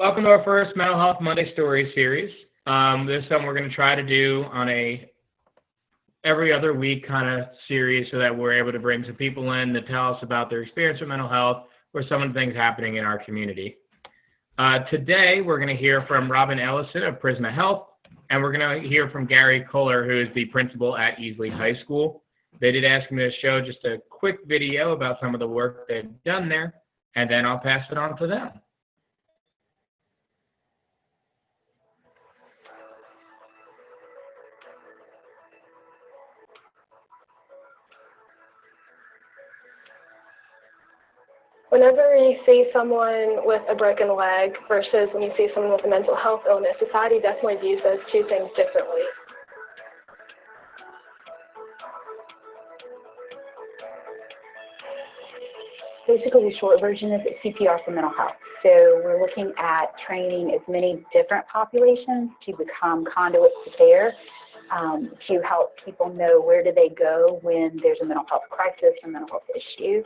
Welcome to our first Mental Health Monday Stories series. This is something we're going to try to do on a every other week kind of series so that we're able to bring some people in to tell us about their experience with mental health or some of the things happening in our community. Today, we're going to hear from Robyn Ellison of Prisma Health, and we're going to hear from Gary Culler, who is the principal at Easley High School. They did ask me to show just a quick video about some of the work they've done there, and then I'll pass it on to them. Whenever you see someone with a broken leg versus when you see someone with a mental health illness, society definitely views those two things differently. Basically, the short version is CPR for mental health. So we're looking at training as many different populations to become conduits to care, to help people know where do they go when there's a mental health crisis or mental health issue,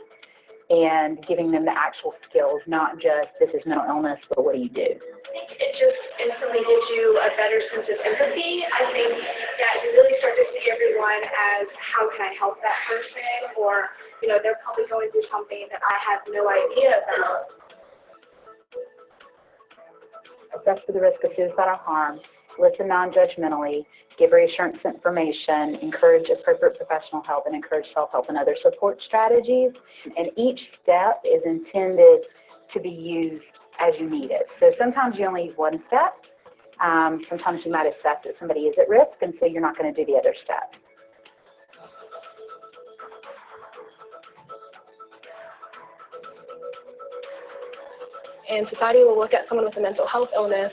and giving them the actual skills, not just this is mental illness, but what do you do? I think it just instantly gives you a better sense of empathy. I think that you really start to see everyone as how can I help that person, or they're probably going through something that I have no idea about. Assess for the risk of suicide or harm, listen non-judgmentally, give reassurance information, encourage appropriate professional help, and encourage self-help and other support strategies. And each step is intended to be used as you need it. So sometimes you only use one step. Sometimes you might assess that somebody is at risk, and so you're not going to do the other step. And society will look at someone with a mental health illness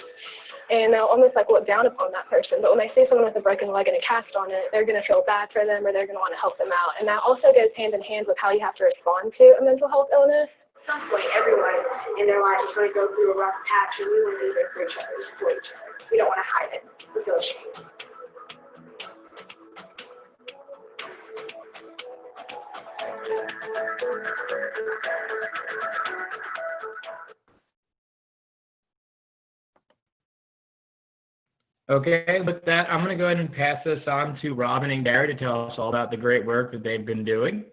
and they'll almost look down upon that person. But when they see someone with a broken leg and a cast on it, they're going to feel bad for them, or they're going to want to help them out. And that also goes hand in hand with how you have to respond to a mental health illness. At some point, everyone in their life is going to go through a rough patch, and we want to be there for each other, support each other. We don't want to hide it. We feel ashamed. Okay, with that, I'm going to go ahead and pass this on to Robyn and Gary to tell us all about the great work that they've been doing.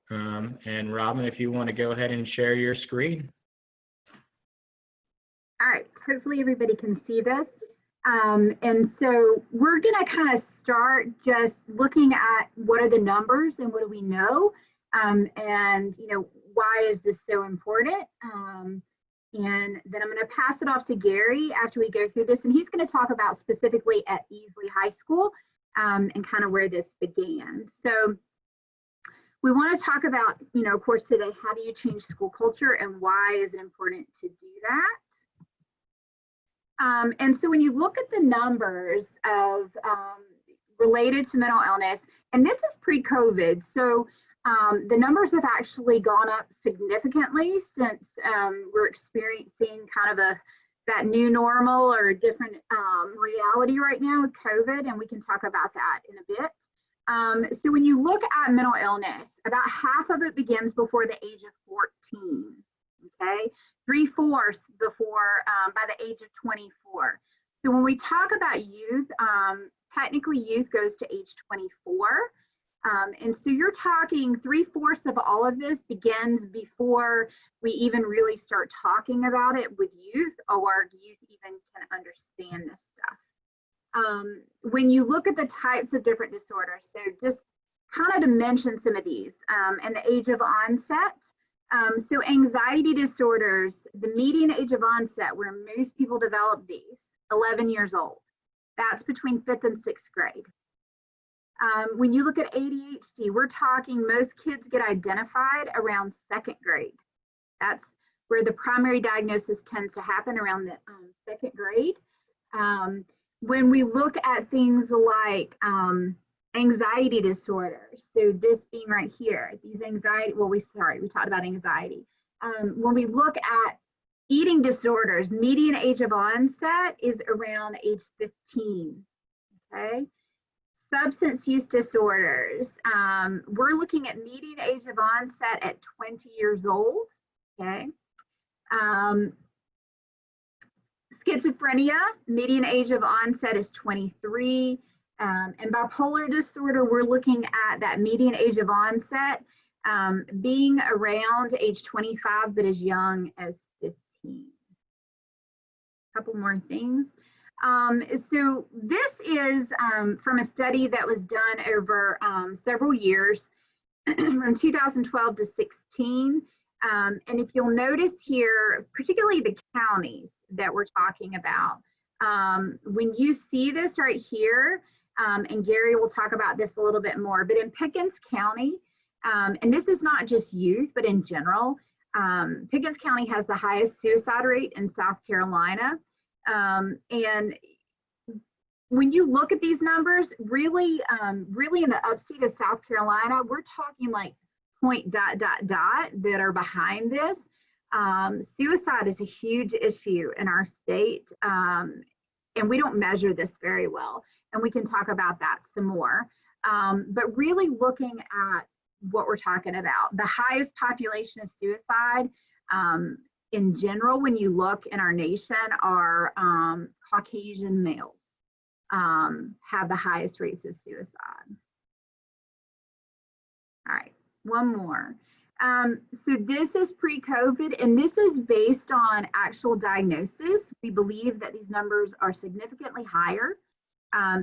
And Robyn, if you want to go ahead and share your screen. All right, hopefully everybody can see this. And so we're going to kind of start just looking at what are the numbers and what do we know, and why is this so important? And then I'm going to pass it off to Gary after we go through this, and he's going to talk about specifically at Easley High School and kind of where this began. So we want to talk about, of course, today, how do you change school culture and why is it important to do that? And so when you look at the numbers of related to mental illness, and this is pre-COVID, so the numbers have actually gone up significantly since we're experiencing kind of that new normal or different reality right now with COVID, and we can talk about that in a bit. So when you look at mental illness, about half of it begins before the age of 14, okay? 3/4 before, by the age of 24. So when we talk about youth, technically youth goes to age 24. And so you're talking 3/4 of all of this begins before we even really start talking about it with youth, or youth even can understand this stuff. When you look at the types of different disorders, so just kind of to mention some of these, and the age of onset. So anxiety disorders, the median age of onset where most people develop these, 11 years old. That's between 5th and 6th grade. When you look at ADHD, we're talking most kids get identified around 2nd grade. That's where the primary diagnosis tends to happen, around the 2nd grade. When we look at things like anxiety disorders, so this being right here, these anxiety, we talked about anxiety. When we look at eating disorders, median age of onset is around age 15, okay? Substance use disorders, we're looking at median age of onset at 20 years old, okay? Schizophrenia, median age of onset is 23. And bipolar disorder, we're looking at that median age of onset being around age 25, but as young as 15. A couple more things. So this is from a study that was done over several years, from 2012 to 16. And if you'll notice here, particularly the counties that we're talking about, when you see this right here, and Gary will talk about this a little bit more, but in Pickens County, and this is not just youth, but in general, Pickens County has the highest suicide rate in South Carolina. And when you look at these numbers, really in the upstate of South Carolina, we're talking like point ... that are behind this. Suicide is a huge issue in our state, and we don't measure this very well. And we can talk about that some more. But really looking at what we're talking about, the highest population of suicide in general, when you look in our nation, are Caucasian males have the highest rates of suicide. All right, one more. So this is pre-COVID, and this is based on actual diagnosis. We believe that these numbers are significantly higher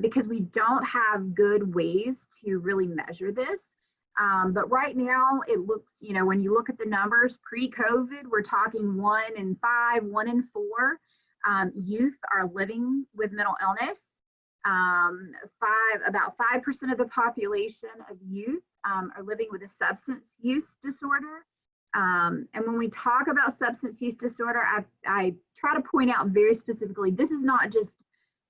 because we don't have good ways to really measure this. But right now it looks, when you look at the numbers pre-COVID, we're talking 1 in 5, 1 in 4 youth are living with mental illness. About 5% of the population of youth are living with a substance use disorder. And when we talk about substance use disorder, I try to point out very specifically, this is not just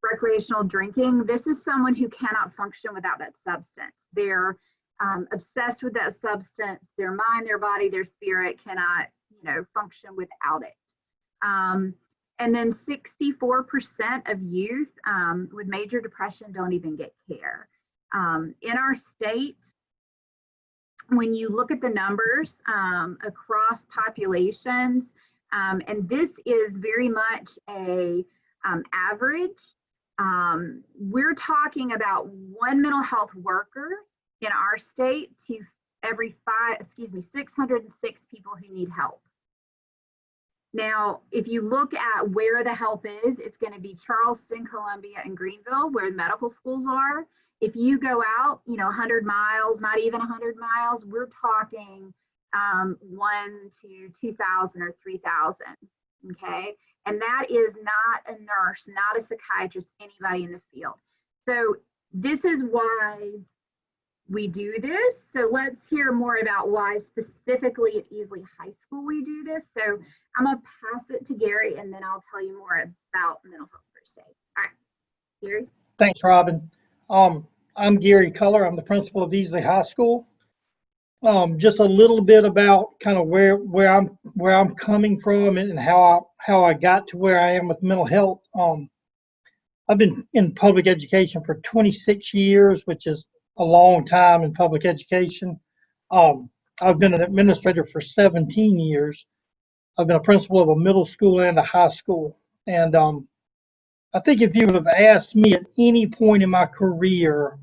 recreational drinking. This is someone who cannot function without that substance. They're obsessed with that substance. Their mind, their body, their spirit cannot, function without it. And then 64% of youth with major depression don't even get care. In our state, when you look at the numbers across populations, and this is very much a average, we're talking about one mental health worker in our state to every 606 people who need help. Now, if you look at where the help is, it's going to be Charleston, Columbia, and Greenville, where the medical schools are. If you go out, 100 miles, not even 100 miles, we're talking 1 to 2,000 or 3,000, okay? And that is not a nurse, not a psychiatrist, anybody in the field. So this is why we do this. So let's hear more about why specifically at Easley High School we do this. So I'm gonna pass it to Gary, and then I'll tell you more about mental health first aid. All right, Gary. Thanks, Robyn. I'm Gary Culler. I'm the principal of Easley High School. Just a little bit about kind of where I'm coming from and how I got to where I am with mental health. I've been in public education for 26 years, which is a long time in public education. I've been an administrator for 17 years. I've been a principal of a middle school and a high school. And I think if you would have asked me at any point in my career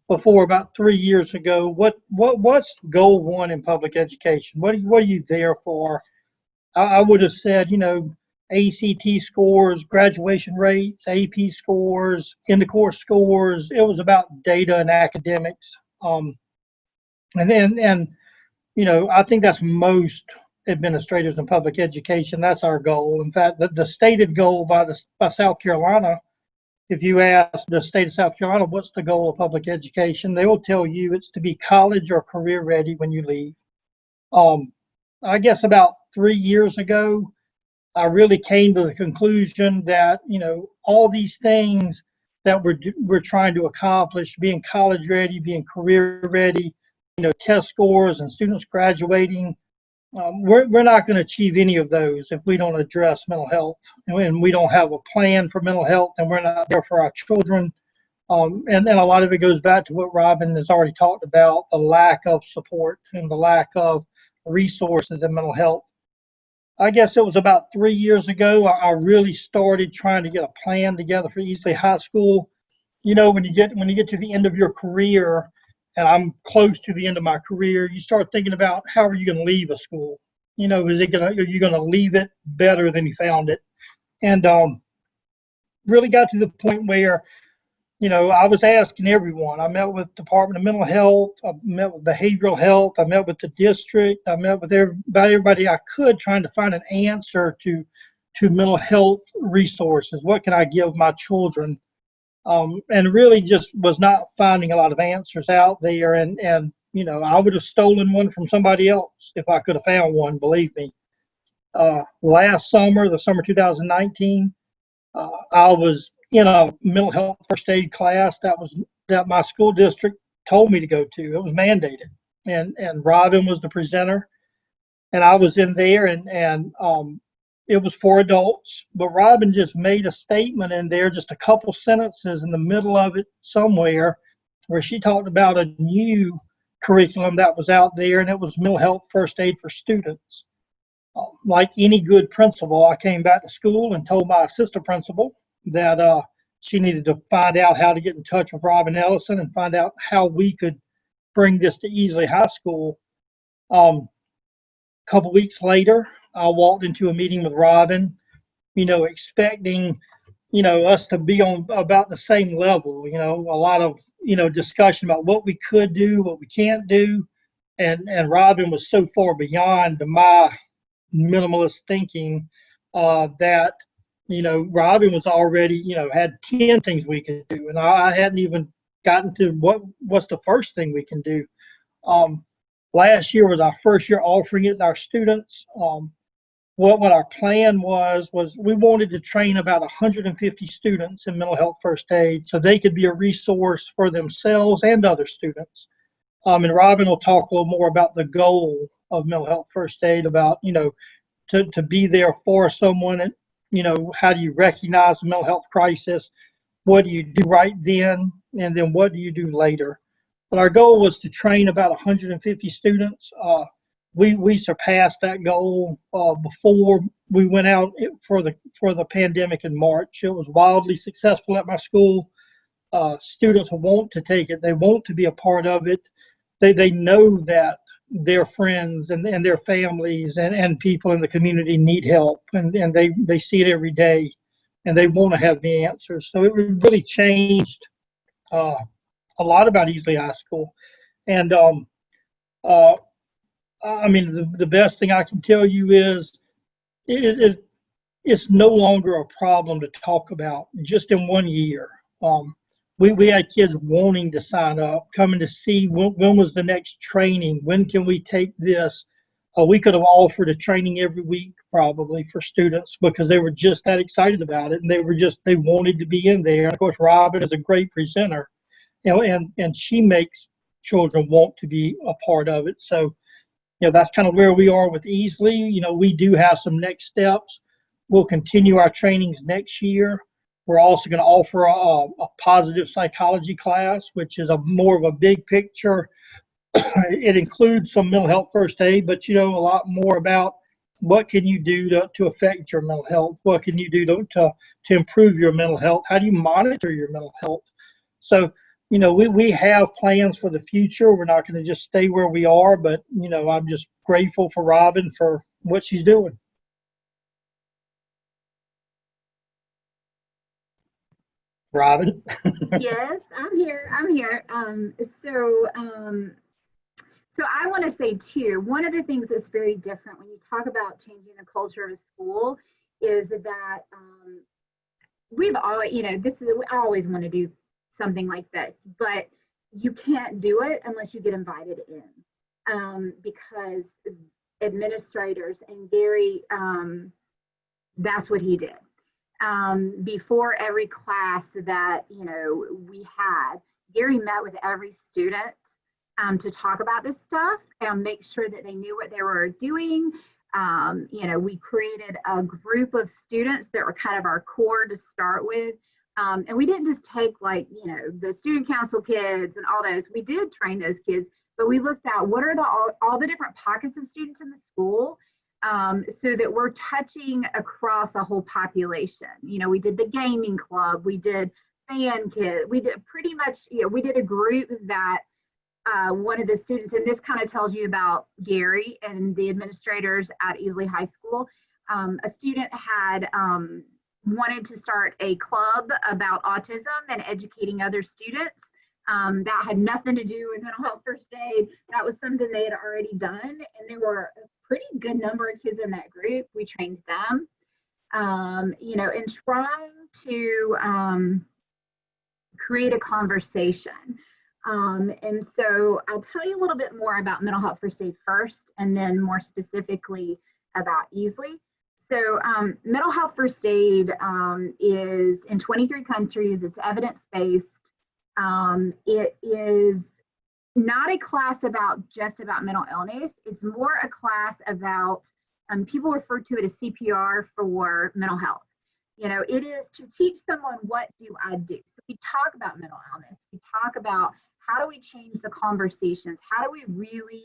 before about 3 years ago, what's goal one in public education? What are you there for? I would have said, ACT scores, graduation rates, AP scores, end of course scores. It was about data and academics. I think that's most administrators in public education. That's our goal. In fact, the stated goal by South Carolina, if you ask the state of South Carolina, what's the goal of public education, they will tell you it's to be college or career ready when you leave. I guess about 3 years ago, I really came to the conclusion that, all these things that we're trying to accomplish, being college ready, being career ready, test scores and students graduating, we're not going to achieve any of those if we don't address mental health, and we don't have a plan for mental health, and we're not there for our children. And a lot of it goes back to what Robyn has already talked about, the lack of support and the lack of resources in mental health. I guess it was about 3 years ago, I really started trying to get a plan together for Easley High School. You know, when you get to the end of your career, and I'm close to the end of my career, you start thinking about how are you going to leave a school? You know, are you going to leave it better than you found it? And really got to the point where, you know, I was asking everyone. I met with Department of Mental Health, I met with Behavioral Health, I met with the district, I met with everybody I could, trying to find an answer to mental health resources. What can I give my children? And really just was not finding a lot of answers out there. And you know, I would have stolen one from somebody else if I could have found one, believe me. Last summer, the summer 2019, I was in a mental health first aid class that my school district told me to go to. It was mandated, and Robyn was the presenter, and I was in there, and it was for adults. But Robyn just made a statement in there, just a couple sentences in the middle of it somewhere, where she talked about a new curriculum that was out there, and it was mental health first aid for students. Like any good principal, I came back to school and told my assistant principal that she needed to find out how to get in touch with Robyn Ellison and find out how we could bring this to Easley High School. A couple weeks later, I walked into a meeting with Robyn, you know, expecting, you know, us to be on about the same level, you know, a lot of, you know, discussion about what we could do, what we can't do. And Robyn was so far beyond my minimalist thinking that, you know, Robyn was already, you know, had 10 things we could do, and I hadn't even gotten to what's the first thing we can do. Last year was our first year offering it to our students. What our plan was we wanted to train about 150 students in mental health first aid so they could be a resource for themselves and other students. And Robyn will talk a little more about the goal of mental health first aid, about, you know, to be there for someone, and, you know, how do you recognize a mental health crisis? What do you do right then? And then what do you do later? But our goal was to train about 150 students. We surpassed that goal before we went out for the pandemic in March. It was wildly successful at my school. Students want to take it. They want to be a part of it. They know that their friends and their families and people in the community need help, and they see it every day, and they want to have the answers. So it really changed a lot about Easley High School. And I mean, the best thing I can tell you is it's no longer a problem to talk about. Just in 1 year, we had kids wanting to sign up, coming to see when was the next training, when can we take this. We could have offered a training every week probably for students, because they were just that excited about it, and they wanted to be in there. And of course, Robyn is a great presenter, you know, and she makes children want to be a part of it. So, you know, that's kind of where we are with Easley. You know, we do have some next steps. We'll continue our trainings next year. We're also going to offer a positive psychology class, which is more of a big picture. It includes some mental health first aid, but, you know, a lot more about what can you do to affect your mental health? What can you do to improve your mental health? How do you monitor your mental health? So, you know, we have plans for the future. We're not going to just stay where we are, but, you know, I'm just grateful for Robyn for what she's doing. Robyn? Yes, I'm here. I'm here. So I want to say too, one of the things that's very different when you talk about changing the culture of a school is that we've always, you know, I always want to do something like this, but you can't do it unless you get invited in, because administrators, and Gary, that's what he did. Before every class that, you know, we had, Gary met with every student to talk about this stuff and make sure that they knew what they were doing. You know, we created a group of students that were kind of our core to start with. And we didn't just take, like, you know, the student council kids and all those. We did train those kids, but we looked at what are all the different pockets of students in the school. so that we're touching across a whole population. You know, we did the gaming club, we did fan kit, we did pretty much, you know, we did a group that one of the students, and this kind of tells you about Gary and the administrators at Easley High School. A student had wanted to start a club about autism and educating other students. That had nothing to do with mental health first aid. That was something they had already done. And there were a pretty good number of kids in that group. We trained them, you know, in trying to create a conversation. And so I'll tell you a little bit more about mental health first aid first, and then more specifically about Easley. So mental health first aid is in 23 countries. It's evidence-based. It is not a class about just about mental illness. It's more a class about, people refer to it as CPR for mental health. You know, it is to teach someone, what do I do? So we talk about mental illness. We talk about how do we change the conversations? How do we really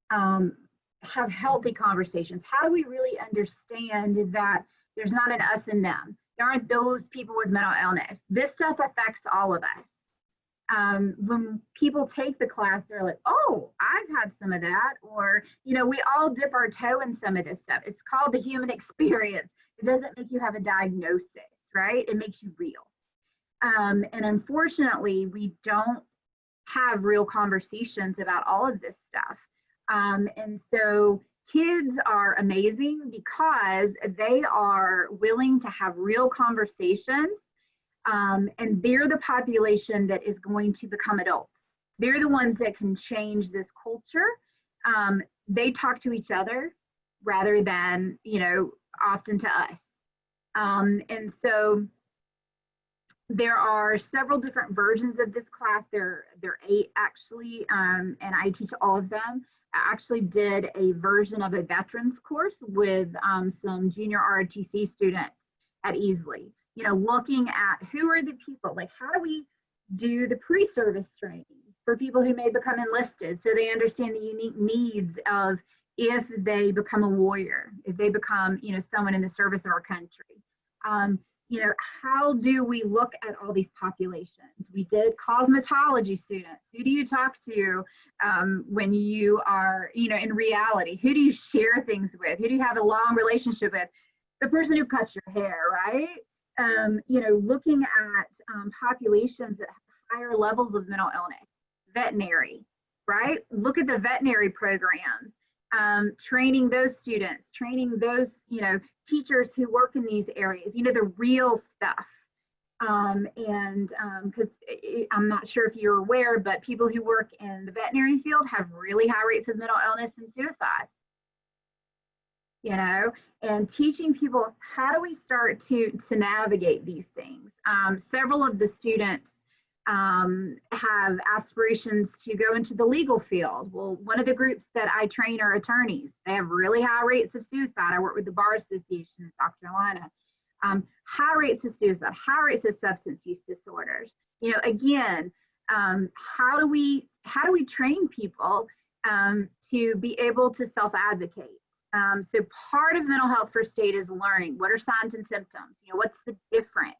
have healthy conversations? How do we really understand that there's not an us and them? There aren't those people with mental illness. This stuff affects all of us. When people take the class, they're like, oh, I've had some of that. Or, you know, we all dip our toe in some of this stuff. It's called the human experience. It doesn't make you have a diagnosis, right? It makes you real. And unfortunately, we don't have real conversations about all of this stuff. And so kids are amazing because they are willing to have real conversations. And they're the population that is going to become adults. They're the ones that can change this culture. They talk to each other rather than, you know, often to us. And so there are several different versions of this class. There are 8 actually, and I teach all of them. I actually did a version of a veterans course with some junior ROTC students at Easley. You know, looking at who are the people, like how do we do the pre-service training for people who may become enlisted so they understand the unique needs of if they become a warrior, if they become, you know, someone in the service of our country. You know, how do we look at all these populations? We did cosmetology students. Who do you talk to when you are, you know, in reality? Who do you share things with? Who do you have a long relationship with? The person who cuts your hair, right? You know, looking at populations that have higher levels of mental illness, veterinary, right? Look at the veterinary programs, training those students, training those, you know, teachers who work in these areas, you know, the real stuff. Because I'm not sure if you're aware, but people who work in the veterinary field have really high rates of mental illness and suicide. You know, and teaching people, how do we start to navigate these things? Several of the students have aspirations to go into the legal field. Well, one of the groups that I train are attorneys. They have really high rates of suicide. I work with the Bar Association in South Carolina. High rates of suicide, high rates of substance use disorders. You know, again, how do we train people to be able to self-advocate? So part of mental health first aid is learning what are signs and symptoms. You know, what's the difference?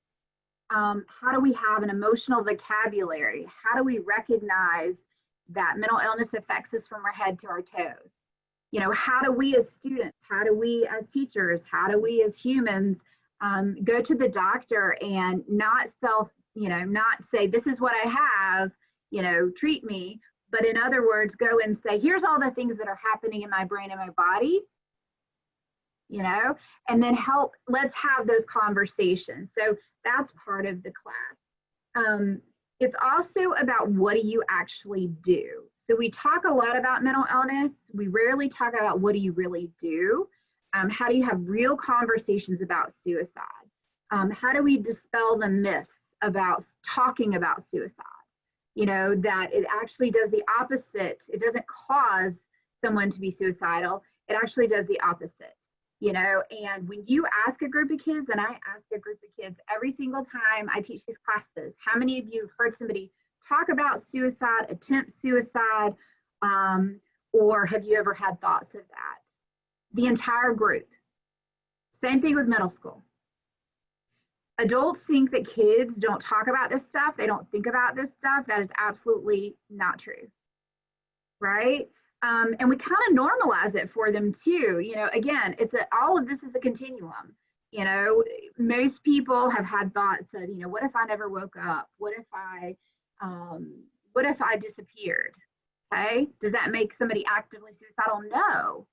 How do we have an emotional vocabulary? How do we recognize that mental illness affects us from our head to our toes? You know, how do we as students, how do we as teachers, how do we as humans go to the doctor and not say, this is what I have, you know, treat me. But in other words, go and say, here's all the things that are happening in my brain and my body. You know, and then let's have those conversations. So that's part of the class. It's also about what do you actually do? So we talk a lot about mental illness. We rarely talk about what do you really do? How do you have real conversations about suicide? How do we dispel the myths about talking about suicide? You know, that it actually does the opposite. It doesn't cause someone to be suicidal. It actually does the opposite. You know, and when you ask a group of kids, and I ask a group of kids every single time I teach these classes, how many of you have heard somebody talk about suicide, attempt suicide, or have you ever had thoughts of that? the entire group. Same thing with middle school. Adults think that kids don't talk about this stuff. They don't think about this stuff. That is absolutely not true, right? And we kind of normalize it for them too. You know, again, all of this is a continuum. You know, most people have had thoughts of, you know, what if I never woke up? What if I disappeared? Okay, does that make somebody actively suicidal? No.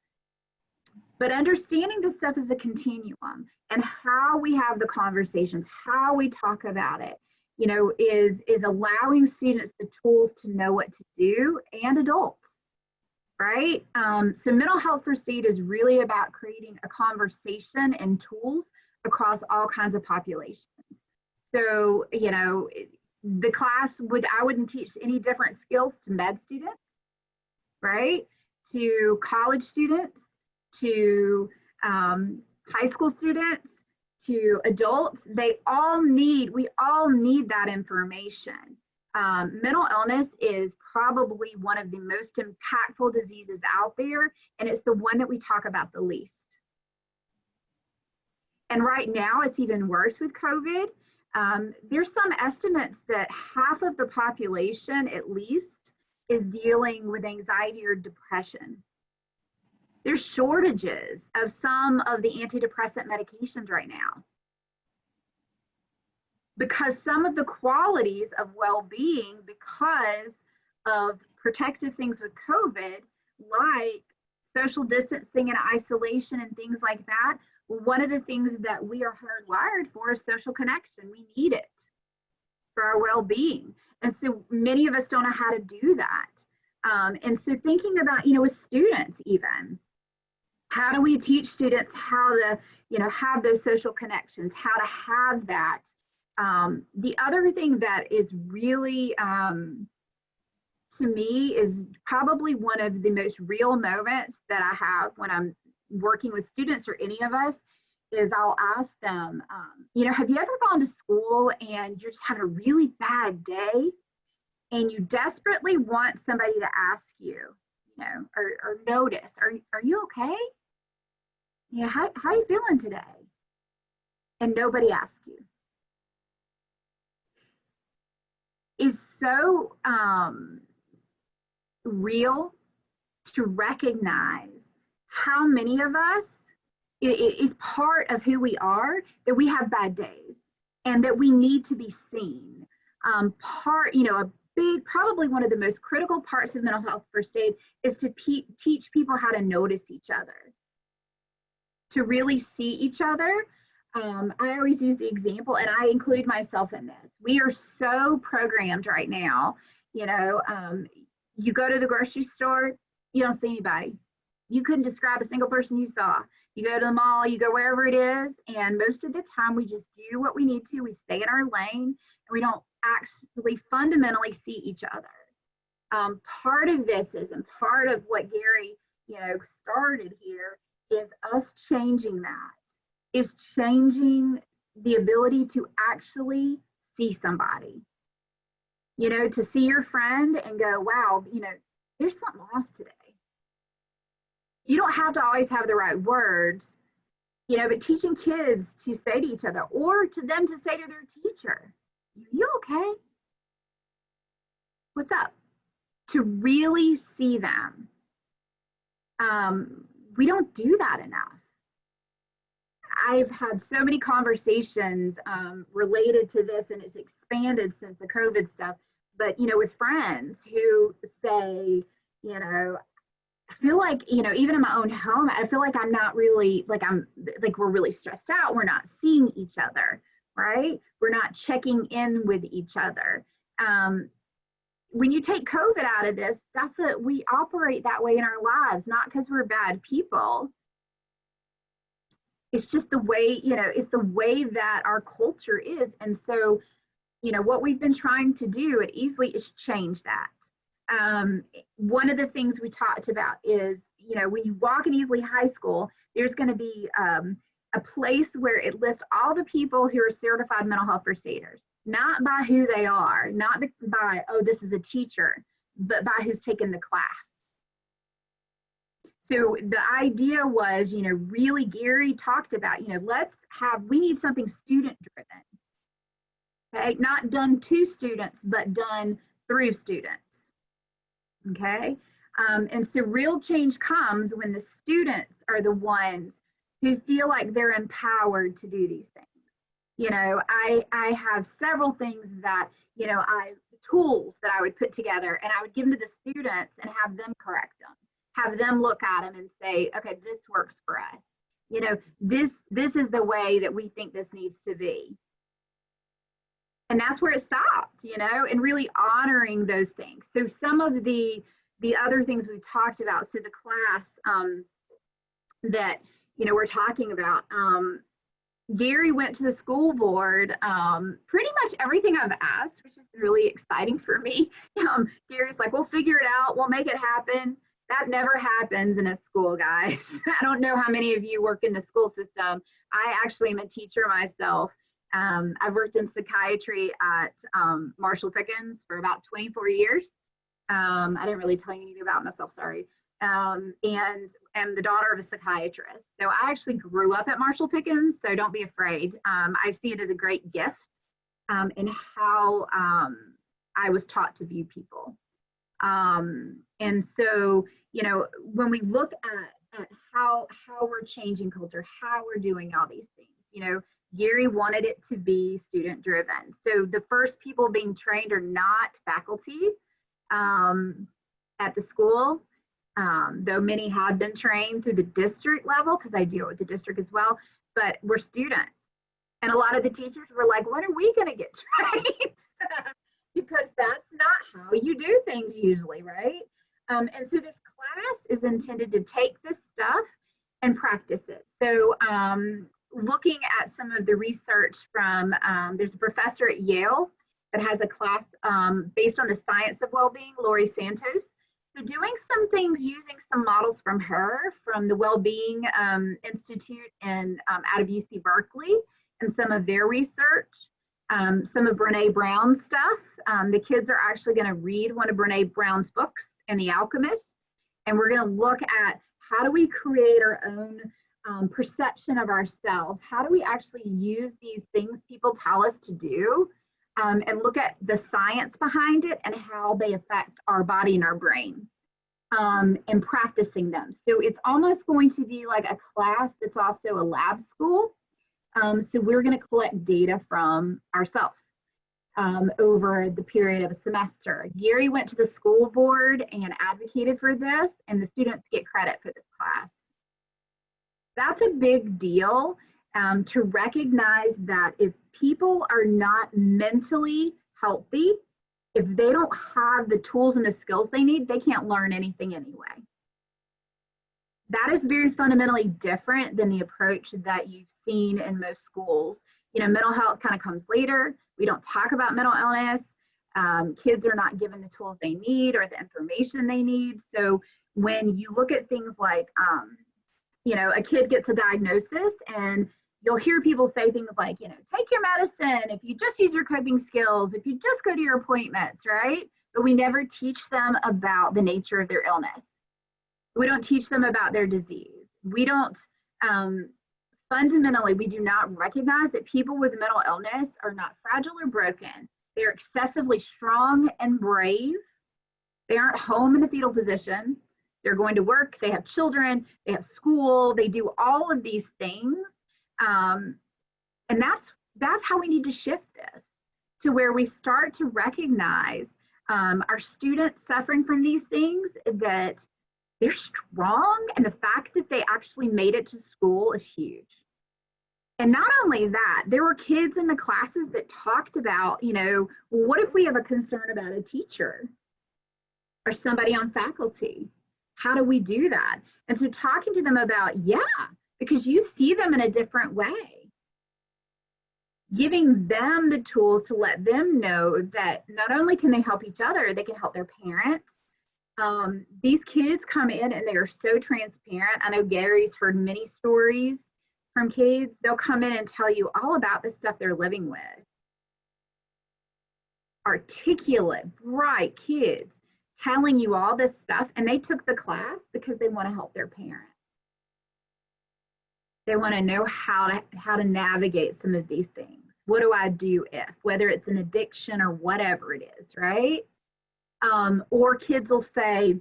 But understanding this stuff is a continuum, and how we have the conversations, how we talk about it, you know, is allowing students the tools to know what to do, and adults, right? So mental health first aid is really about creating a conversation and tools across all kinds of populations. So, you know, the class I wouldn't teach any different skills to med students, right? To college students, to high school students, to adults. We all need that information. Mental illness is probably one of the most impactful diseases out there, and it's the one that we talk about the least. And right now it's even worse with COVID. There's some estimates that half of the population at least is dealing with anxiety or depression. There's shortages of some of the antidepressant medications right now, because some of the qualities of well-being, because of protective things with COVID, like social distancing and isolation and things like that, one of the things that we are hardwired for is social connection. We need it for our well-being. And so many of us don't know how to do that. And so thinking about, you know, with students even, how do we teach students how to, you know, have those social connections, how to have that? The other thing that is really, to me, is probably one of the most real moments that I have when I'm working with students, or any of us, is I'll ask them, you know, have you ever gone to school and you're just having a really bad day and you desperately want somebody to ask you, you know, or notice, are you okay? You know, how are you feeling today? And nobody asks you. Is so real to recognize how many of us, it is part of who we are, that we have bad days and that we need to be seen. You know, a big, probably one of the most critical parts of mental health first aid is to teach people how to notice each other, to really see each other. I always use the example, and I include myself in this. We are so programmed right now, you know, you go to the grocery store, you don't see anybody. You couldn't describe a single person you saw. You go to the mall, you go wherever it is, and most of the time we just do what we need to. We stay in our lane, and we don't actually fundamentally see each other. Part of this is, and part of what Gary, you know, started here, is us changing that, is changing the ability to actually see somebody. You know, to see your friend and go, wow, you know, there's something off today. You don't have to always have the right words, you know, but teaching kids to say to each other, or to them to say to their teacher, you okay? What's up? To really see them. We don't do that enough. I've had so many conversations related to this, and it's expanded since the COVID stuff, but, you know, with friends who say, you know, I feel like, you know, even in my own home, I feel like I'm not really, like we're really stressed out. We're not seeing each other, right? We're not checking in with each other. When you take COVID out of this, we operate that way in our lives, not because we're bad people. It's just the way, you know, it's the way that our culture is. And so, you know, what we've been trying to do at Easley is change that. One of the things we talked about is, you know, when you walk in Easley High School, there's going to be a place where it lists all the people who are certified mental health first aiders, not by who they are, not by, oh, this is a teacher, but by who's taken the class. So the idea was, really Gary talked about, we need something student driven. Okay, not done to students, but done through students. Okay, and so real change comes when the students are the ones who feel like they're empowered to do these things. I have several things that, tools that I would put together, and I would give them to the students and have them correct them, have them look at them and say, okay, this works for us. This is the way that we think this needs to be. And that's where it stopped, and really honoring those things. So some of the other things we talked about, so the class that, we're talking about, Gary went to the school board, pretty much everything I've asked, which is really exciting for me. Gary's like, we'll figure it out, we'll make it happen. That never happens in a school, guys. I don't know how many of you work in the school system. I actually am a teacher myself. I've worked in psychiatry at Marshall Pickens for about 24 years. I didn't really tell you anything about myself, sorry. And am the daughter of a psychiatrist. So I actually grew up at Marshall Pickens, so don't be afraid. I see it as a great gift in how I was taught to view people. And so, when we look at how we're changing culture, how we're doing all these things, Gary wanted it to be student driven. So the first people being trained are not faculty at the school, though many have been trained through the district level, because I deal with the district as well, but we're students. And a lot of the teachers were like, when are we gonna get trained? Because that's not how you do things usually, right? And so this class is intended to take this stuff and practice it. So looking at some of the research from, there's a professor at Yale that has a class based on the science of well-being, Lori Santos. So doing some things using some models from her, from the Wellbeing Institute and out of UC Berkeley, and some of their research, some of Brene Brown's stuff. The kids are actually going to read one of Brene Brown's books, and The Alchemist, and we're going to look at how do we create our own perception of ourselves? How do we actually use these things people tell us to do, and look at the science behind it and how they affect our body and our brain, and practicing them. So it's almost going to be like a class that's also a lab school. So we're going to collect data from ourselves over the period of a semester. Gary went to the school board and advocated for this, and the students get credit for this class. That's a big deal, to recognize that if people are not mentally healthy, if they don't have the tools and the skills they need, they can't learn anything anyway. That is very fundamentally different than the approach that you've seen in most schools. Mental health kind of comes later. We don't talk about mental illness. Kids are not given the tools they need or the information they need. So when you look at things like, a kid gets a diagnosis, and you'll hear people say things like, take your medicine, if you just use your coping skills, if you just go to your appointments, right? But we never teach them about the nature of their illness. We don't teach them about their disease. We don't, fundamentally, we do not recognize that people with mental illness are not fragile or broken. They're excessively strong and brave. They aren't home in the fetal position. They're going to work, they have children, they have school, they do all of these things. And that's how we need to shift this, to where we start to recognize our students suffering from these things, that they're strong, and the fact that they actually made it to school is huge. And not only that, there were kids in the classes that talked about, what if we have a concern about a teacher or somebody on faculty? How do we do that? And so talking to them about, because you see them in a different way. Giving them the tools to let them know that not only can they help each other, they can help their parents. These kids come in and they are so transparent. I know Gary's heard many stories from kids. They'll come in and tell you all about the stuff they're living with. Articulate, bright kids telling you all this stuff, and they took the class because they want to help their parent. They want to know how to navigate some of these things. What do I do if, whether it's an addiction or whatever it is, right? Or kids will say,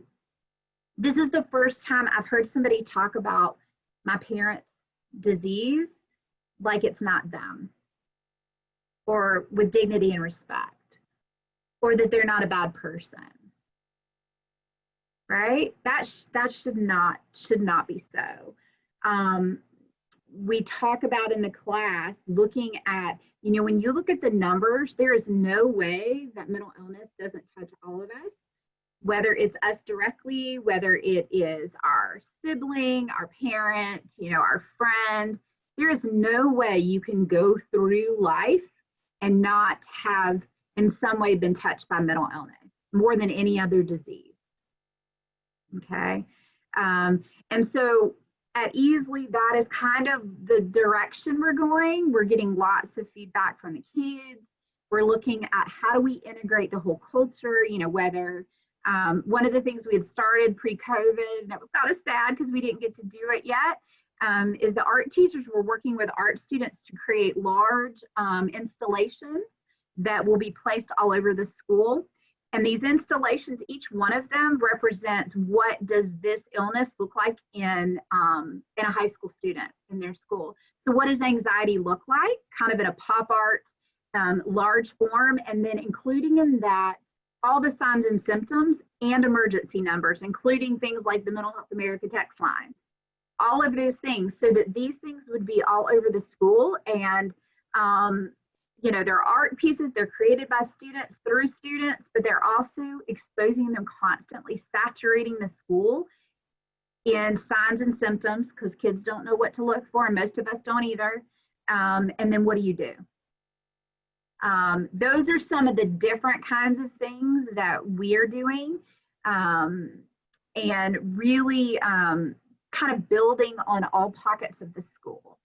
this is the first time I've heard somebody talk about my parents' disease like it's not them, or with dignity and respect, or that they're not a bad person, right? That should not be so. We talk about in the class, looking at, when you look at the numbers, there is no way that mental illness doesn't touch all of us, whether it's us directly, whether it is our sibling, our parent, our friend. There is no way you can go through life and not have in some way been touched by mental illness more than any other disease. Okay. And so at Easley, that is kind of the direction we're going. We're getting lots of feedback from the kids. We're looking at how do we integrate the whole culture, whether one of the things we had started pre-COVID, and it was kind of sad because we didn't get to do it yet, is the art teachers were working with art students to create large installations that will be placed all over the school. And these installations, each one of them represents what does this illness look like in a high school student in their school. So what does anxiety look like, kind of in a pop art large form, and then including in that all the signs and symptoms and emergency numbers, including things like the Mental Health America text lines, all of those things, so that these things would be all over the school. And they're art pieces, they're created by students through students, but they're also exposing them constantly, saturating the school in signs and symptoms, because kids don't know what to look for, and most of us don't either. And then what do you do? Those are some of the different kinds of things that we're doing, and really kind of building on all pockets of the school.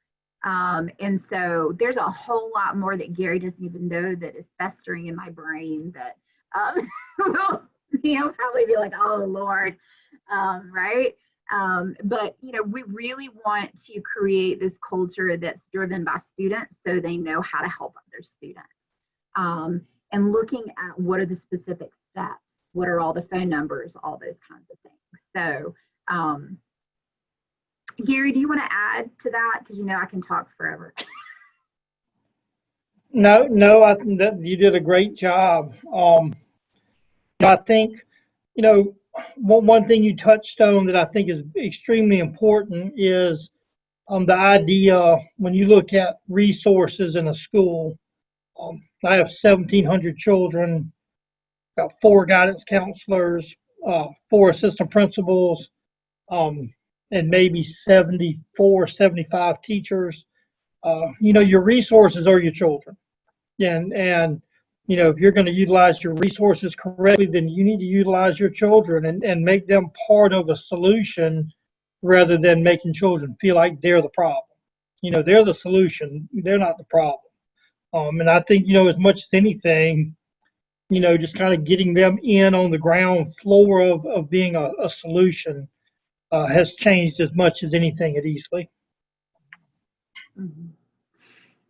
And so there's a whole lot more that Gary doesn't even know that is festering in my brain that will probably be like, oh Lord, right? But we really want to create this culture that's driven by students, so they know how to help other students. And looking at what are the specific steps, what are all the phone numbers, all those kinds of things. So Gary, do you want to add to that? Because I can talk forever. No, I think that you did a great job. I think, one thing you touched on that I think is extremely important is the idea when you look at resources in a school. I have 1,700 children, got 4 guidance counselors, 4 assistant principals, and maybe 74, 75 teachers. Your resources are your children. And if you're going to utilize your resources correctly, then you need to utilize your children and make them part of a solution rather than making children feel like they're the problem. They're the solution. They're not the problem. And I think, as much as anything, just kind of getting them in on the ground floor of being a solution has changed as much as anything at Easley. Mm-hmm.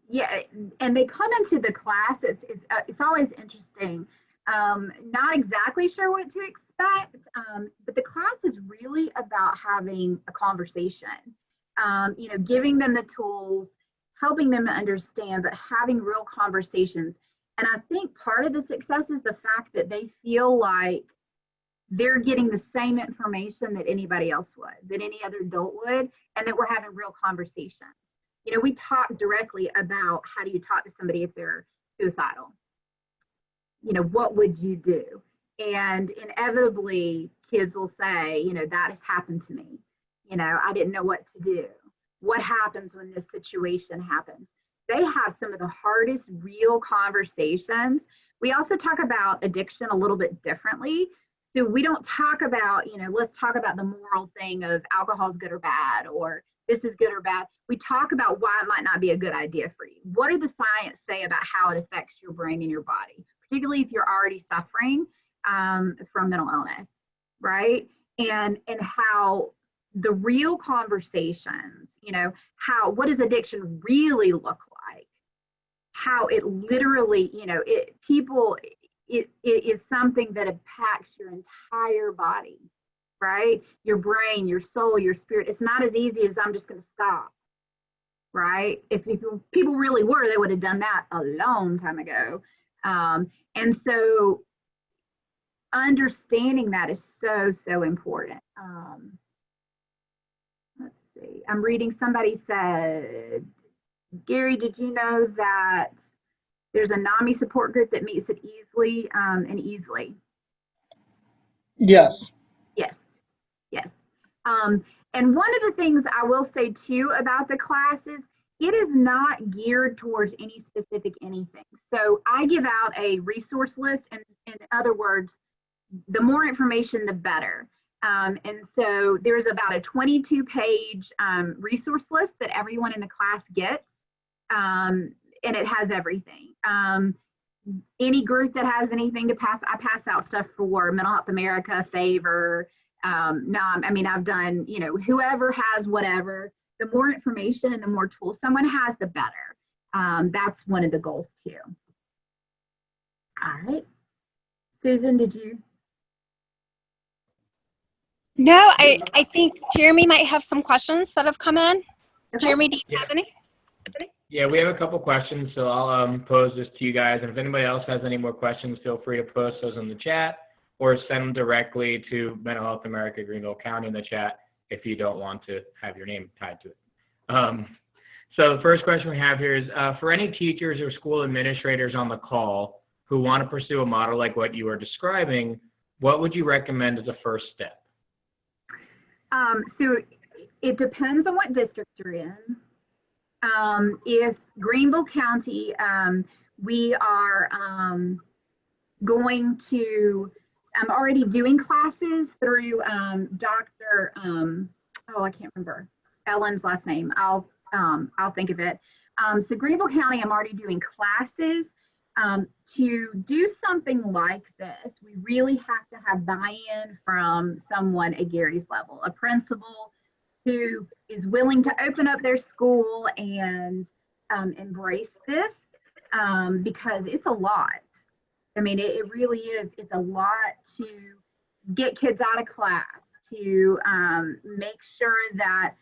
Yeah, and they come into the class. It's always interesting. Not exactly sure what to expect, but the class is really about having a conversation. Giving them the tools, helping them to understand, but having real conversations. And I think part of the success is the fact that they feel like they're getting the same information that anybody else would, that any other adult would, and that we're having real conversations. We talk directly about how do you talk to somebody if they're suicidal? What would you do? And inevitably, kids will say, that has happened to me. I didn't know what to do. What happens when this situation happens? They have some of the hardest real conversations. We also talk about addiction a little bit differently. So we don't talk about, let's talk about the moral thing of alcohol is good or bad, or this is good or bad. We talk about why it might not be a good idea for you. What do the science say about how it affects your brain and your body, particularly if you're already suffering? from mental illness, right? And how the real conversations, what does addiction really look like? How it literally, it is something that impacts your entire body, right? Your brain, your soul, your spirit. It's not as easy as I'm just going to stop, right? If people really were, they would have done that a long time ago. And so understanding that is so important. Let's see. I'm reading, somebody said, Gary, did you know that there's a NAMI support group that meets at Easley, in Easley? Yes. Yes. And one of the things I will say too about the classes, it is not geared towards any specific anything. So I give out a resource list, and in other words, the more information, the better. And so there's about a 22-page resource list that everyone in the class gets, and it has everything. Any group that has anything to pass, I pass out stuff for Mental Health America, Favor. I've done, whoever has whatever. The more information and the more tools someone has, the better. That's one of the goals too. All right. Susan, did you? No, I think Jeremy might have some questions that have come in. Okay. Jeremy, do you have any? Yeah, we have a couple questions, so I'll pose this to you guys. And if anybody else has any more questions, feel free to post those in the chat or send them directly to Mental Health America Greenville County in the chat if you don't want to have your name tied to it. So the first question we have here is, for any teachers or school administrators on the call who want to pursue a model like what you are describing, what would you recommend as a first step? So it depends on what district you're in. If Greenville County, we are going to, I'm already doing classes through Dr. I can't remember Ellen's last name. I'll think of it. So Greenville County, I'm already doing classes. To do something like this, we really have to have buy-in from someone at Gary's level, a principal who is willing to open up their school and embrace this, because it's a lot. I mean, it really is. It's a lot to get kids out of class, to make sure that,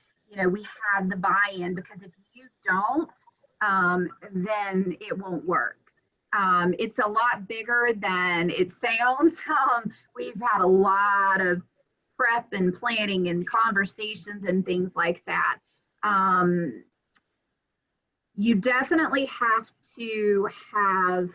we have the buy-in, because if you don't, then it won't work. It's a lot bigger than it sounds. We've had a lot of prep and planning and conversations and things like that. You definitely have to have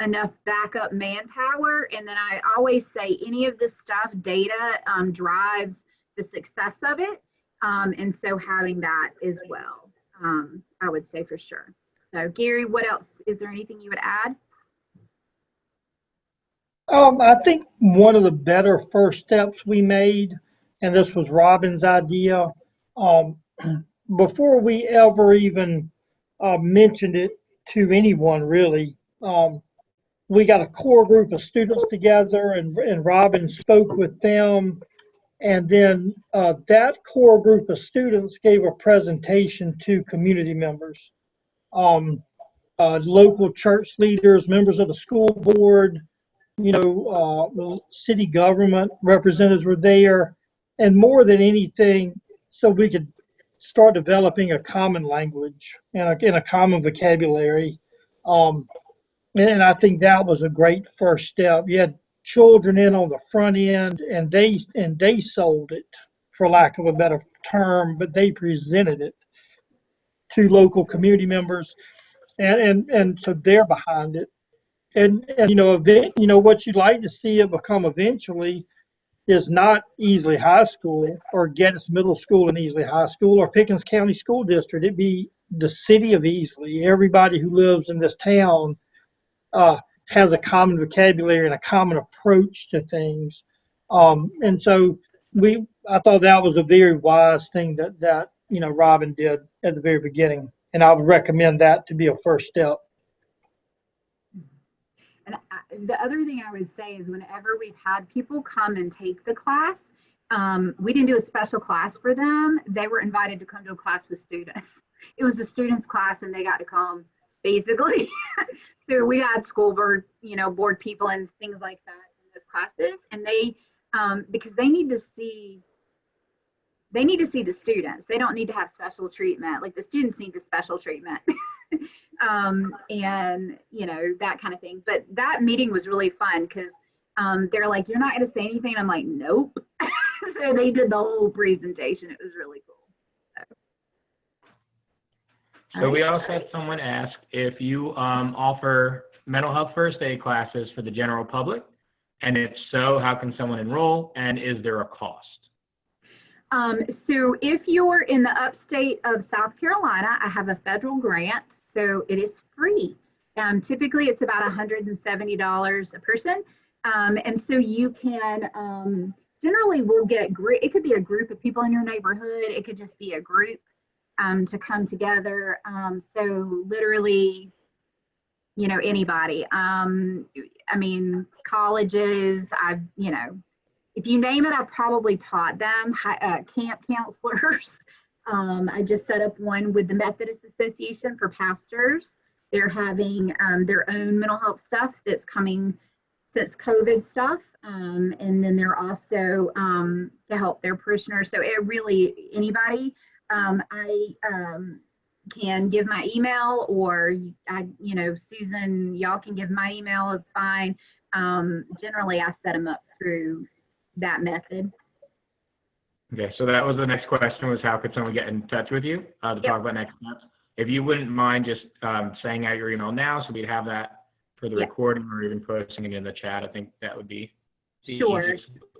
enough backup manpower. And then I always say any of this stuff, data drives the success of it. And so having that as well, I would say for sure. So Gary, what else? Is there anything you would add? I think one of the better first steps we made, and this was Robyn's idea, before we ever even mentioned it to anyone really, we got a core group of students together, and Robyn spoke with them. And then that core group of students gave a presentation to community members, local church leaders, members of the school board, city government representatives were there. And more than anything, so we could start developing a common language and a common vocabulary. And I think that was a great first step. You had children in on the front end, and they sold it, for lack of a better term, but they presented it to local community members, and so they're behind it. And what you'd like to see it become eventually is not Easley High School or Geddes Middle School and Easley High School or Pickens County School District. It'd be the city of Easley. Everybody who lives in this town has a common vocabulary and a common approach to things. And so I thought that was a very wise thing that Robyn did at the very beginning. And I would recommend that to be a first step. And the other thing I would say is whenever we've had people come and take the class, we didn't do a special class for them. They were invited to come to a class with students. It was a students class and they got to come basically. So we had school board, board people and things like that in those classes. And they, because they need to see the students. They don't need to have special treatment. Like the students need the special treatment. And that kind of thing. But that meeting was really fun because they're like, you're not going to say anything. I'm like, nope. So they did the whole presentation. It was really cool. So we also had someone ask if you offer mental health first aid classes for the general public, and if so, how can someone enroll, and is there a cost? So if you're in the upstate of South Carolina, I have a federal grant, so it is free. Typically, it's about $170 a person, and so you can generally we'll get it could be a group of people in your neighborhood. It could just be a group to come together. So literally, anybody. I mean, colleges. If you name it, I've probably taught them. Camp counselors. I just set up one with the Methodist Association for pastors. They're having their own mental health stuff that's coming since COVID stuff. And then they're also to help their parishioners. So it really, anybody, I can give my email or, Susan, y'all can give my email, it's fine. Generally, I set them up through that method. Okay, so that was the next question, was how could someone get in touch with you to talk about next steps? If you wouldn't mind just saying out your email now so we'd have that for the recording or even posting it in the chat, I think that would be sure.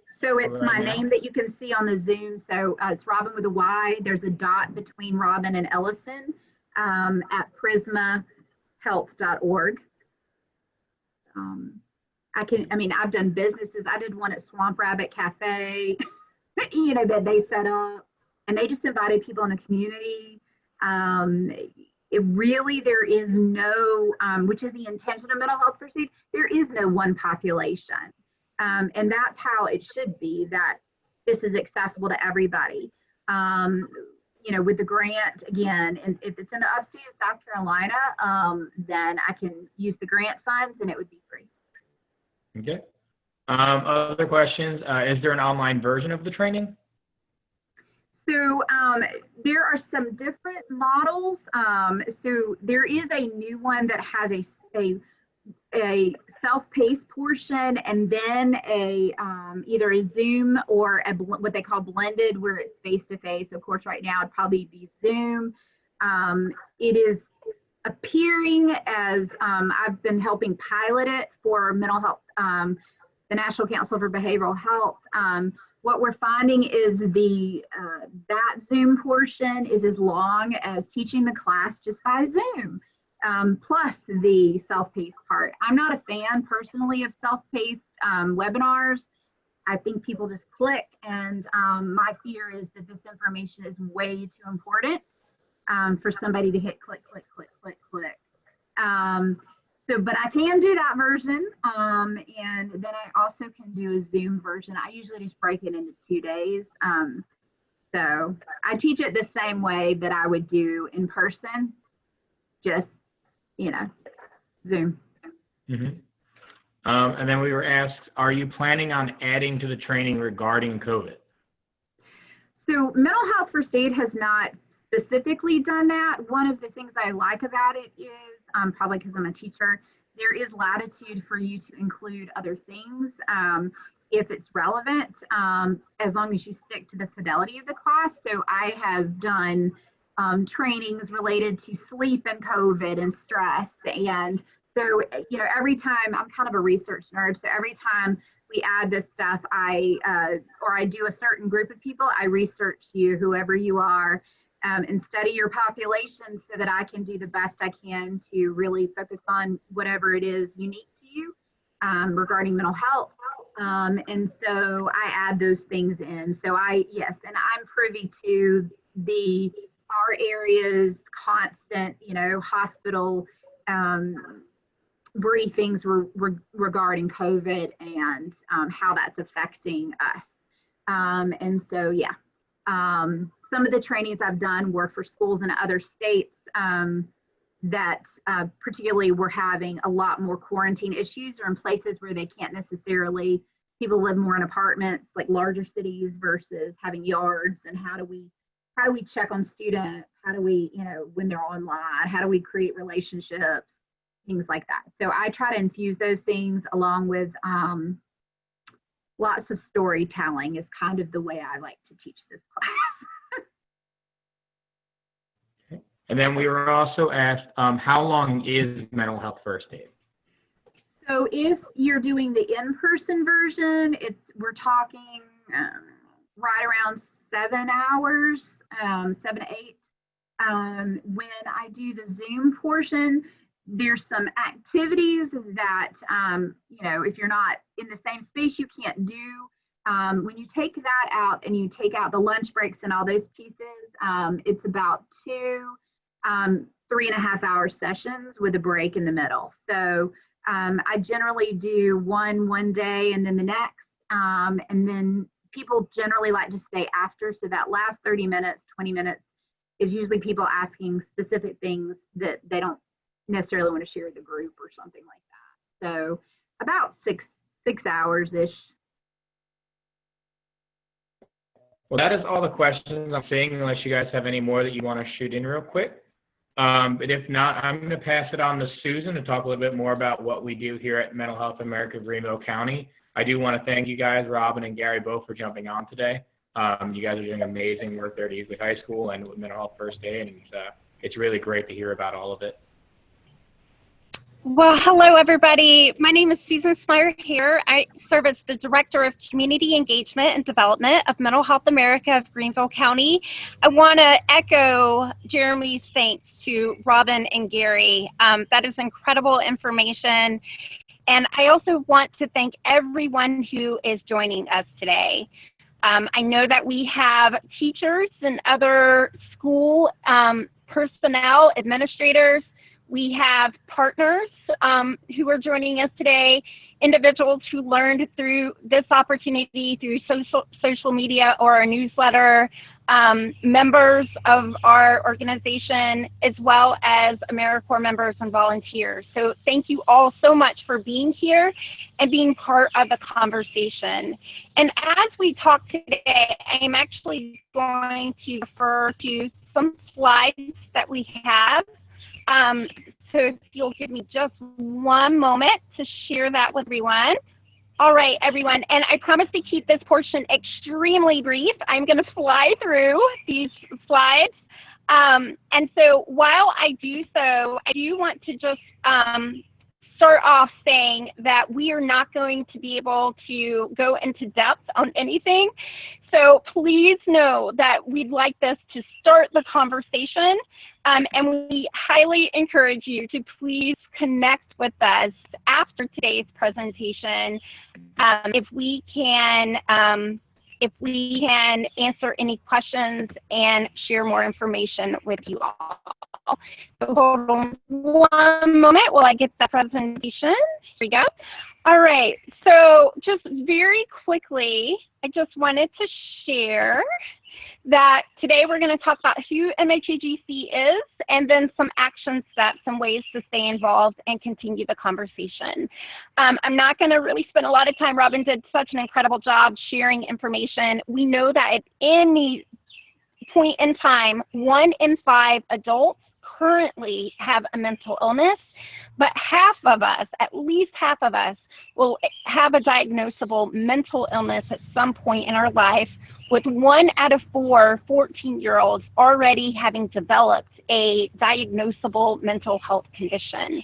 So it's my now. name that you can see on the Zoom. So it's Robyn with a Y. There's a dot between Robyn and Ellison at prismahealth.org. I've done businesses. I did one at Swamp Rabbit Cafe, that they set up, and they just invited people in the community. There is no, which is the intention of mental health first aid, there is no one population. And that's how it should be, that this is accessible to everybody. With the grant, again, and if it's in the upstate of South Carolina, then I can use the grant funds and it would be free. Okay. Other questions? Is there an online version of the training? So there are some different models. So there is a new one that has a self-paced portion and then either a Zoom or what they call blended, where it's face-to-face. Of course, right now it'd probably be Zoom. It is appearing as I've been helping pilot it for mental health, the National Council for Behavioral Health. What we're finding is that Zoom portion is as long as teaching the class just by Zoom, plus the self-paced part. I'm not a fan personally of self-paced webinars. I think people just click, and my fear is that this information is way too important for somebody to hit click, click, click, click, click. But I can do that version, and then I also can do a Zoom version. I usually just break it into 2 days. So I teach it the same way that I would do in person, just, Zoom. Mm-hmm. And then we were asked, are you planning on adding to the training regarding COVID? So mental health first aid has not specifically done that. One of the things I like about it is, probably because I'm a teacher, there is latitude for you to include other things if it's relevant, as long as you stick to the fidelity of the class. So I have done trainings related to sleep and COVID and stress. And so, every time, I'm kind of a research nerd, so every time we add this stuff, or I do a certain group of people, I research you, whoever you are, and study your population so that I can do the best I can to really focus on whatever it is unique to you regarding mental health. And so I add those things in. So yes, and I'm privy to our area's constant, hospital briefings regarding COVID and how that's affecting us. And so, yeah, some of the trainings I've done were for schools in other states that particularly were having a lot more quarantine issues, or in places where they can't necessarily, people live more in apartments, like larger cities versus having yards. And how do we check on students? How do we, when they're online, how do we create relationships, things like that. So I try to infuse those things along with lots of storytelling is kind of the way I like to teach this class. And then we were also asked, how long is mental health first aid? So if you're doing the in-person version, we're talking right around 7 hours, 7 to 8. When I do the Zoom portion, there's some activities that, if you're not in the same space, you can't do. When you take that out and you take out the lunch breaks and all those pieces, it's about 2 3.5 hour sessions with a break in the middle. So I generally do one day and then the next, and then people generally like to stay after. So that last 30 minutes, 20 minutes is usually people asking specific things that they don't necessarily want to share with the group or something like that. So about six hours-ish. Well, that is all the questions I'm seeing, unless you guys have any more that you want to shoot in real quick. But if not, I'm going to pass it on to Susan to talk a little bit more about what we do here at Mental Health America Greenville County. I do want to thank you guys, Robyn and Gary, both for jumping on today. You guys are doing amazing work there at Easley High School and with Mental Health First Aid, and it's really great to hear about all of it. Well, hello, everybody. My name is Susan Smyer here. I serve as the Director of Community Engagement and Development of Mental Health America of Greenville County. I want to echo Jeremy's thanks to Robyn and Gary. That is incredible information. And I also want to thank everyone who is joining us today. I know that we have teachers and other school personnel, administrators. We have partners who are joining us today, individuals who learned through this opportunity through social media or our newsletter, members of our organization, as well as AmeriCorps members and volunteers. So thank you all so much for being here and being part of the conversation. And as we talk today, I am actually going to refer to some slides that we have. So if you'll give me just one moment to share that with everyone. All right, everyone, and I promise to keep this portion extremely brief. I'm going to fly through these slides. And so while I do so, I do want to just start off saying that we are not going to be able to go into depth on anything. So please know that we'd like this to start the conversation. And we highly encourage you to please connect with us after today's presentation if we can answer any questions and share more information with you all. So hold on one moment while I get the presentation. Here we go. All right, so just very quickly, I just wanted to share that today we're going to talk about who MHAGC is and then some action steps and ways to stay involved and continue the conversation. I'm not going to really spend a lot of time. Robyn did such an incredible job sharing information. We know that at any point in time, 1 in 5 adults currently have a mental illness, but half of us, at least half of us, will have a diagnosable mental illness at some point in our life, with 1 out of 4 14-year-olds already having developed a diagnosable mental health condition.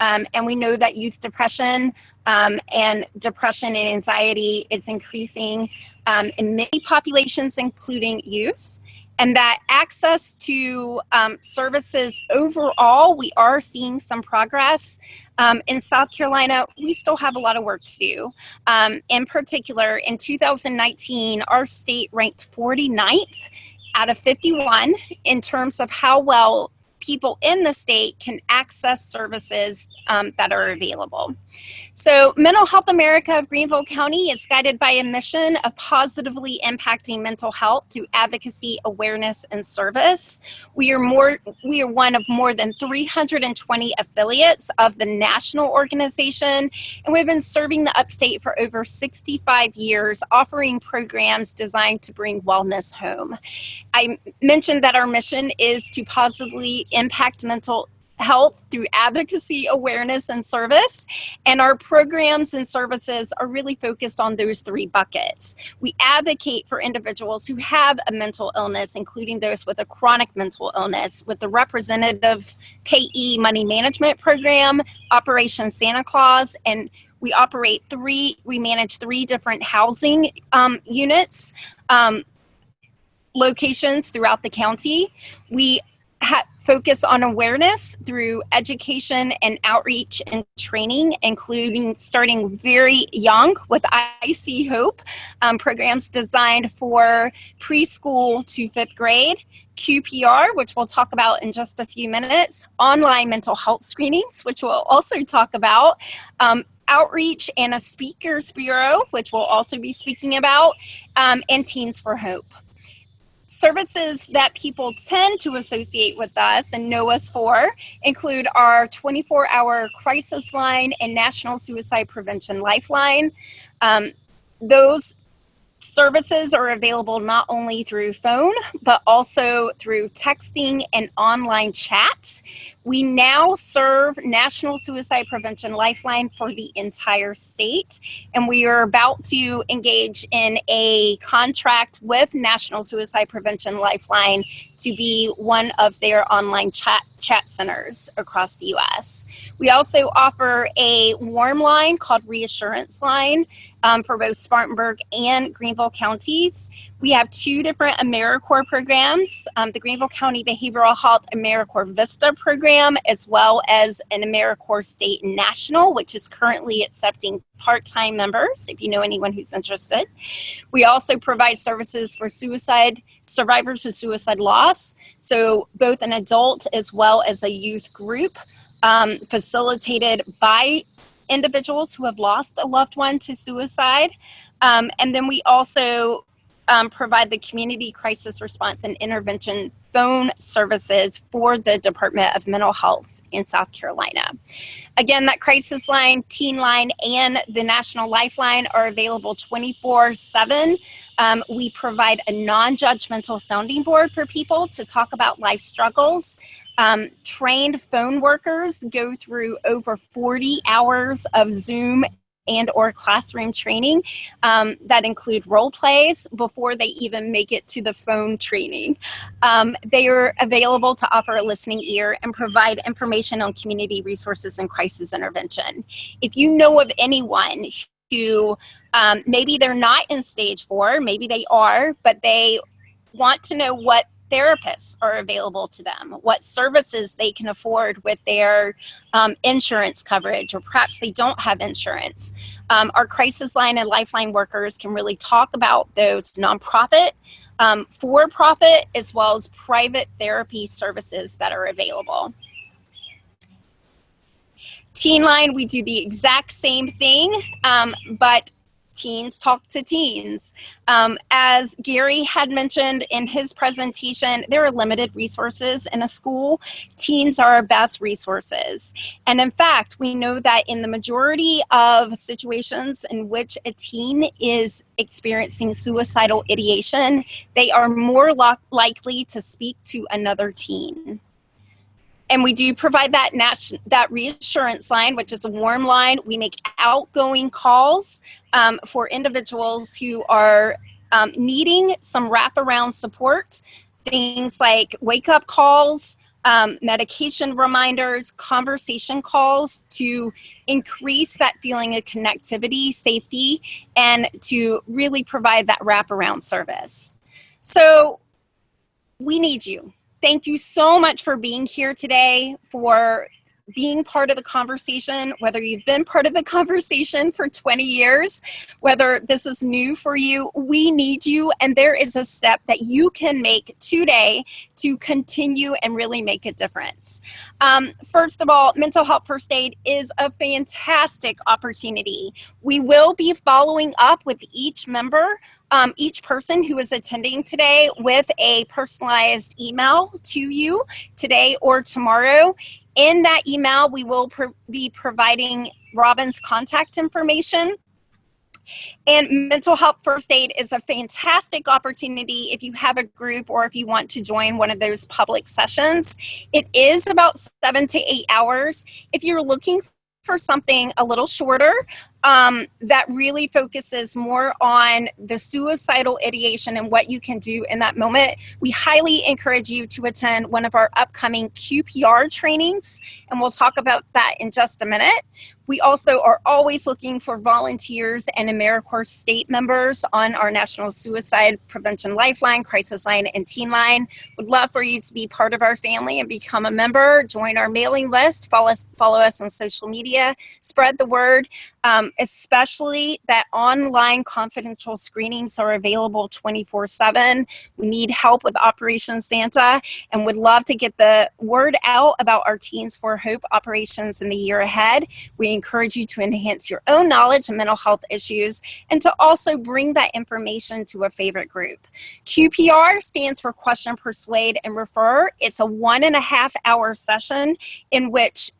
And we know that youth depression and depression and anxiety is increasing in many populations, including youth. And that access to services overall, we are seeing some progress. In South Carolina, we still have a lot of work to do. In particular, in 2019, our state ranked 49th out of 51 in terms of how well people in the state can access services that are available. So Mental Health America of Greenville County is guided by a mission of positively impacting mental health through advocacy, awareness, and service. We are one of more than 320 affiliates of the national organization, and we've been serving the upstate for over 65 years, offering programs designed to bring wellness home. I mentioned that our mission is to positively impact mental health through advocacy, awareness, and service. And our programs and services are really focused on those three buckets. We advocate for individuals who have a mental illness, including those with a chronic mental illness, with the representative payee money management program, Operation Santa Claus, and we manage three different housing units, locations throughout the county. We focus on awareness through education and outreach and training, including starting very young with I See Hope, programs designed for preschool to 5th grade, QPR, which we'll talk about in just a few minutes, online mental health screenings, which we'll also talk about, outreach and a speakers bureau, which we'll also be speaking about, and Teens for Hope. Services that people tend to associate with us and know us for include our 24-hour crisis line and National Suicide Prevention Lifeline. Those services are available not only through phone, but also through texting and online chat. We now serve National Suicide Prevention Lifeline for the entire state, and we are about to engage in a contract with National Suicide Prevention Lifeline to be one of their online chat centers across the U.S. We also offer a warm line called Reassurance Line for both Spartanburg and Greenville counties. We have two different AmeriCorps programs, the Greenville County Behavioral Health AmeriCorps Vista program, as well as an AmeriCorps State and National, which is currently accepting part-time members, if you know anyone who's interested. We also provide services for survivors of suicide loss, so both an adult as well as a youth group, facilitated by individuals who have lost a loved one to suicide. And then we also provide the community crisis response and intervention phone services for the Department of Mental Health in South Carolina. Again, that crisis line, teen line, and the National Lifeline are available 24/7. We provide a non-judgmental sounding board for people to talk about life struggles. Trained phone workers go through over 40 hours of Zoom and or classroom training that include role plays before they even make it to the phone training. They are available to offer a listening ear and provide information on community resources and crisis intervention. If you know of anyone who maybe they're not in stage 4, maybe they are, but they want to know what therapists are available to them, what services they can afford with their insurance coverage, or perhaps they don't have insurance. Our crisis line and lifeline workers can really talk about those nonprofit, for-profit, as well as private therapy services that are available. Teen Line, we do the exact same thing, but teens talk to teens. As Gary had mentioned in his presentation, there are limited resources in a school. Teens are our best resources. And in fact, we know that in the majority of situations in which a teen is experiencing suicidal ideation, they are more likely to speak to another teen. And we do provide that reassurance line, which is a warm line. We make outgoing calls for individuals who are needing some wraparound support, things like wake-up calls, medication reminders, conversation calls to increase that feeling of connectivity, safety, and to really provide that wraparound service. So we need you. Thank you so much for being here today, for being part of the conversation, whether you've been part of the conversation for 20 years, whether this is new for you. We need you, and there is a step that you can make today to continue and really make a difference. First of all, mental health first aid is a fantastic opportunity. We will be following up with each member, each person who is attending today, with a personalized email to you today or tomorrow. In that email, we will be providing Robyn's contact information. And mental health first aid is a fantastic opportunity if you have a group or if you want to join one of those public sessions. It is about 7 to 8 hours. If you're looking for something a little shorter, that really focuses more on the suicidal ideation and what you can do in that moment, we highly encourage you to attend one of our upcoming QPR trainings, and we'll talk about that in just a minute. We also are always looking for volunteers and AmeriCorps state members on our National Suicide Prevention Lifeline, Crisis Line, and Teen Line. Would love for you to be part of our family and become a member. Join our mailing list, follow us on social media, spread the word, especially that online confidential screenings are available 24/7. We need help with Operation Santa and would love to get the word out about our Teens for Hope operations in the year ahead. We encourage you to enhance your own knowledge of mental health issues and to also bring that information to a favorite group. QPR stands for Question, Persuade, and Refer. It's a 1.5 hour session in which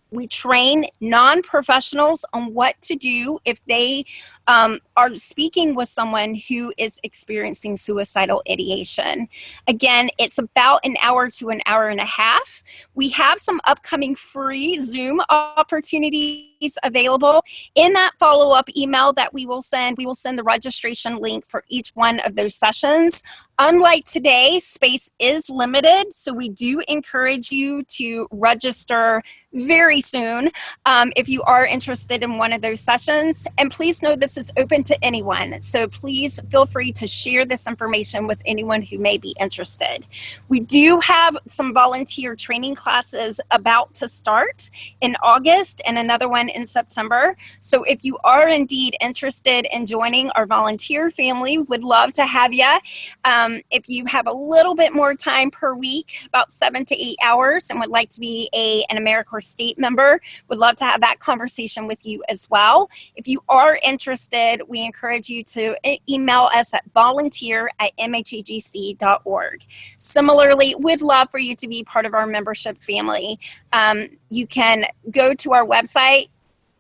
we train non-professionals on what to do if they are speaking with someone who is experiencing suicidal ideation. Again, it's about 1 hour to 1.5 hours. We have some upcoming free Zoom opportunities available. In that follow-up email that we will send the registration link for each one of those sessions. Unlike today, space is limited, so we do encourage you to register very soon if you are interested in one of those sessions. And please know this is open to anyone, so please feel free to share this information with anyone who may be interested. We do have some volunteer training classes about to start in August and another one in September. So if you are indeed interested in joining our volunteer family, would love to have you. If you have a little bit more time per week, about 7 to 8 hours, and would like to be an AmeriCorps state member, would love to have that conversation with you as well. If you are interested, we encourage you to email us at volunteer@mhagc.org. Similarly, we'd love for you to be part of our membership family. You can go to our website,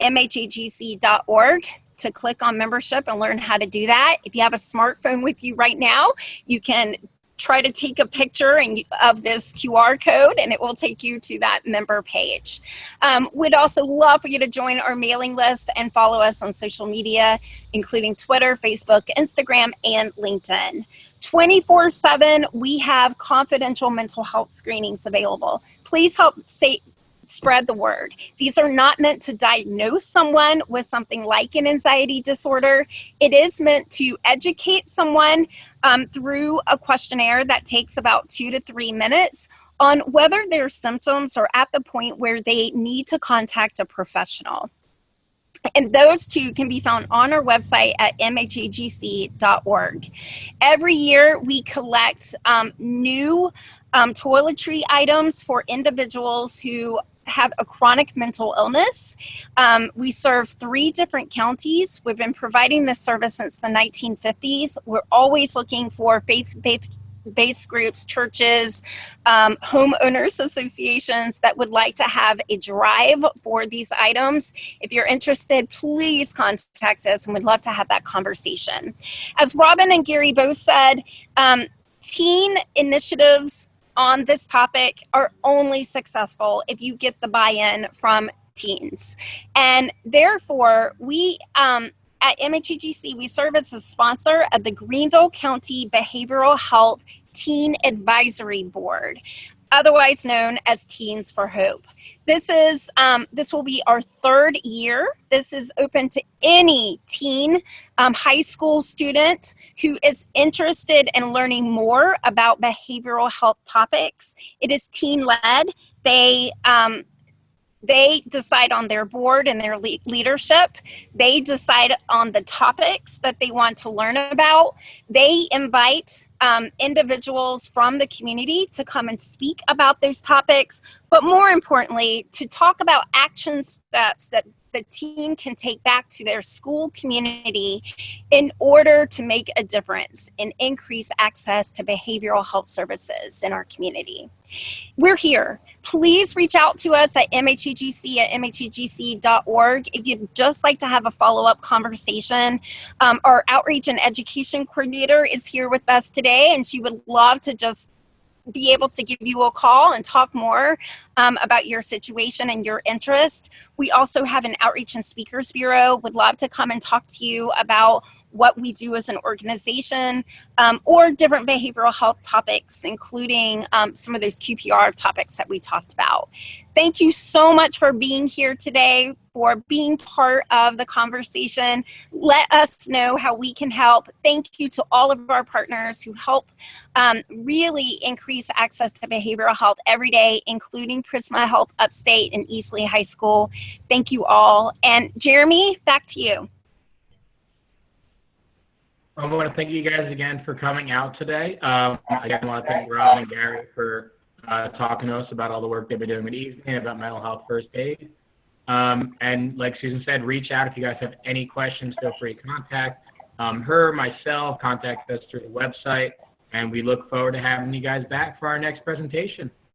mhagc.org, to click on membership and learn how to do that. If you have a smartphone with you right now, you can try to take a picture of this QR code and it will take you to that member page. We'd also love for you to join our mailing list and follow us on social media, including Twitter, Facebook, Instagram, and LinkedIn. 24/7, we have confidential mental health screenings available. Please help spread the word. These are not meant to diagnose someone with something like an anxiety disorder. It is meant to educate someone through a questionnaire that takes about 2 to 3 minutes on whether their symptoms are at the point where they need to contact a professional. And those two can be found on our website at mhagc.org. Every year we collect new toiletry items for individuals who have a chronic mental illness. We serve 3 different counties. We've been providing this service since the 1950s. We're always looking for faith-based groups, churches, homeowners associations that would like to have a drive for these items. If you're interested, please contact us and we'd love to have that conversation. As Robyn and Gary both said, teen initiatives on this topic are only successful if you get the buy-in from teens. And therefore, we at MHAGC, we serve as a sponsor of the Greenville County Behavioral Health Teen Advisory Board, otherwise known as Teens for Hope. This will be our 3rd year. This is open to any teen high school student who is interested in learning more about behavioral health topics. It is teen-led. They decide on their board and their leadership. They decide on the topics that they want to learn about. They invite individuals from the community to come and speak about those topics, but more importantly, to talk about action steps that the team can take back to their school community in order to make a difference and increase access to behavioral health services in our community. We're here. Please reach out to us at mhegc@mhegc.org if you'd just like to have a follow-up conversation. Our outreach and education coordinator is here with us today, and she would love to just be able to give you a call and talk more about your situation and your interest. We also have an outreach and speakers bureau. Would love to come and talk to you about what we do as an organization, or different behavioral health topics, including some of those QPR topics that we talked about. Thank you so much for being here today, for being part of the conversation. Let us know how we can help. Thank you to all of our partners who help really increase access to behavioral health every day, including Prisma Health Upstate and Easley High School. Thank you all. And Jeremy, back to you. I want to thank you guys again for coming out today. Again, I want to thank Rob and Gary for talking to us about all the work they've been doing with Easley and about mental health first aid. And like Susan said, reach out if you guys have any questions. Feel free to contact her, myself, contact us through the website, and we look forward to having you guys back for our next presentation.